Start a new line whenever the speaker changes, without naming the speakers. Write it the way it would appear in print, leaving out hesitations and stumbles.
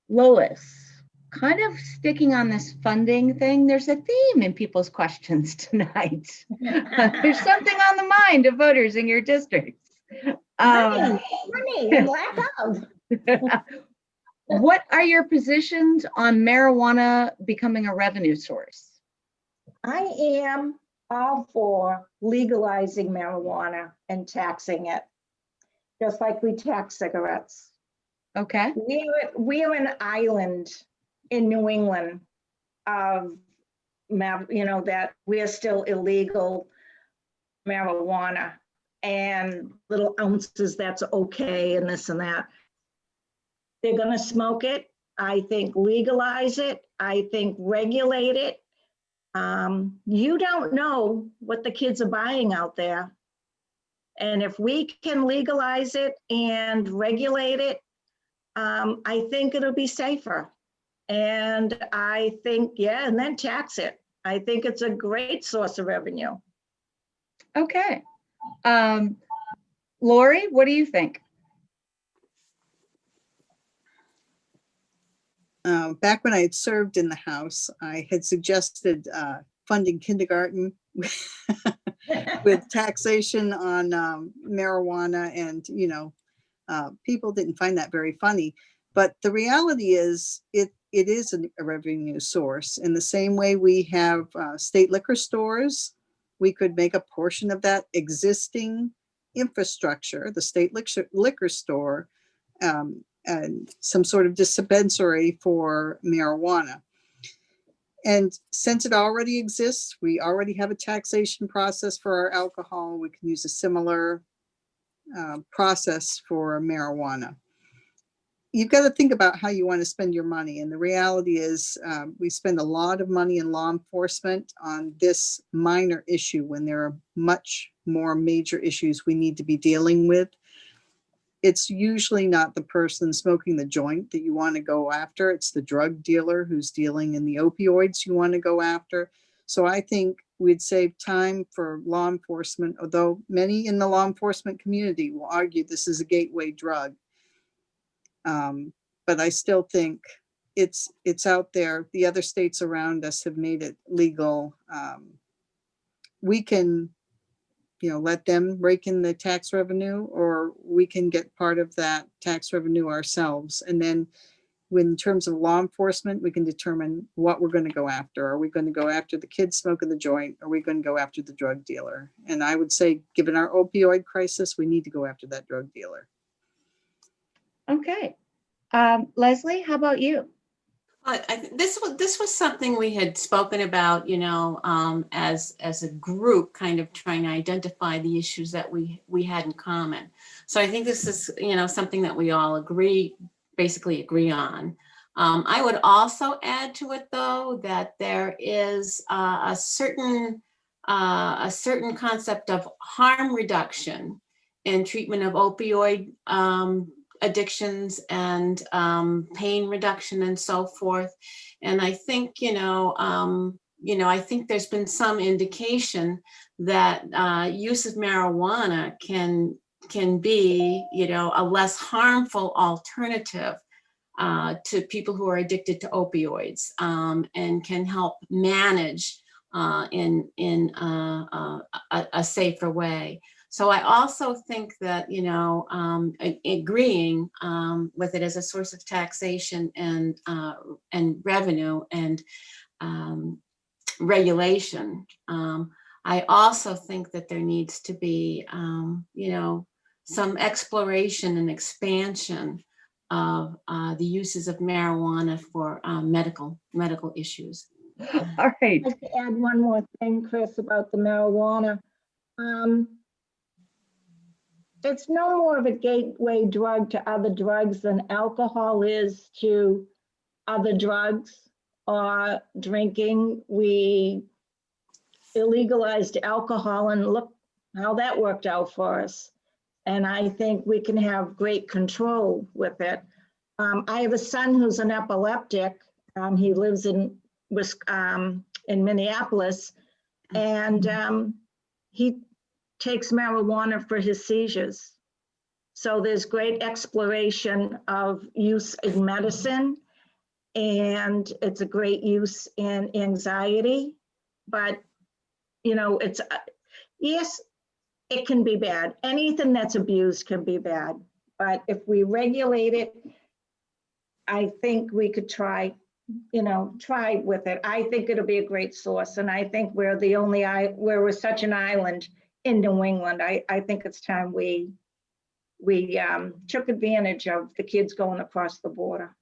Lois, kind of sticking on this funding thing, there's a theme in people's questions tonight. There's something on the mind of voters in your districts.
Money and lack of.
What are your positions on marijuana becoming a revenue source?
I am all for legalizing marijuana and taxing it, just like we tax cigarettes.
Okay.
We're an island in New England of, that we're still illegal marijuana and little ounces that's okay and this and that. They're going to smoke it. I think legalize it. I think regulate it. You don't know what the kids are buying out there. And if we can legalize it and regulate it, I think it'll be safer. And I think, and then tax it. I think it's a great source of revenue.
Okay. Lorrie, what do you think?
Back when I had served in the House, I had suggested funding kindergarten with taxation on marijuana, and people didn't find that very funny. But the reality is, it is a revenue source. In the same way we have state liquor stores, we could make a portion of that existing infrastructure, the state liquor store, and some sort of dispensary for marijuana. And since it already exists, we already have a taxation process for our alcohol. We can use a similar process for marijuana. You've got to think about how you want to spend your money. And the reality is we spend a lot of money in law enforcement on this minor issue when there are much more major issues we need to be dealing with. It's usually not the person smoking the joint that you want to go after. It's the drug dealer who's dealing in the opioids you want to go after. So I think we'd save time for law enforcement, although many in the law enforcement community will argue this is a gateway drug. But I still think it's out there. The other states around us have made it legal. We can let them rake in the tax revenue, or we can get part of that tax revenue ourselves. And then in terms of law enforcement, we can determine what we're going to go after. Are we going to go after the kids smoking the joint? Are we going to go after the drug dealer? And I would say, given our opioid crisis, we need to go after that drug dealer.
Okay. Leslie, how about you?
This was something we had spoken about, as a group, kind of trying to identify the issues that we had in common. So I think this is, something that we all basically agree on. I would also add to it, though, that there is a certain concept of harm reduction in treatment of opioid addictions and pain reduction and so forth. And I think, I think there's been some indication that use of marijuana can be, a less harmful alternative to people who are addicted to opioids, and can help manage in a safer way. So I also think that, agreeing with it as a source of taxation and revenue and regulation, I also think that there needs to be, some exploration and expansion of the uses of marijuana for medical issues.
All right.
I'd like to add one more thing, Kris, about the marijuana. It's no more of a gateway drug to other drugs than alcohol is to other drugs or drinking. We illegalized alcohol, and look how that worked out for us. And I think we can have great control with it. I have a son who's an epileptic. He lives in Minneapolis, and he takes marijuana for his seizures. So there's great exploration of use in medicine, and it's a great use in anxiety. But, you know, it's, yes, it can be bad. Anything that's abused can be bad. But if we regulate it, I think we could try, you know, try with it. I think it'll be a great source. And I think we're the only, we're such an island in New England. I think it's time we took advantage of the kids going across the border.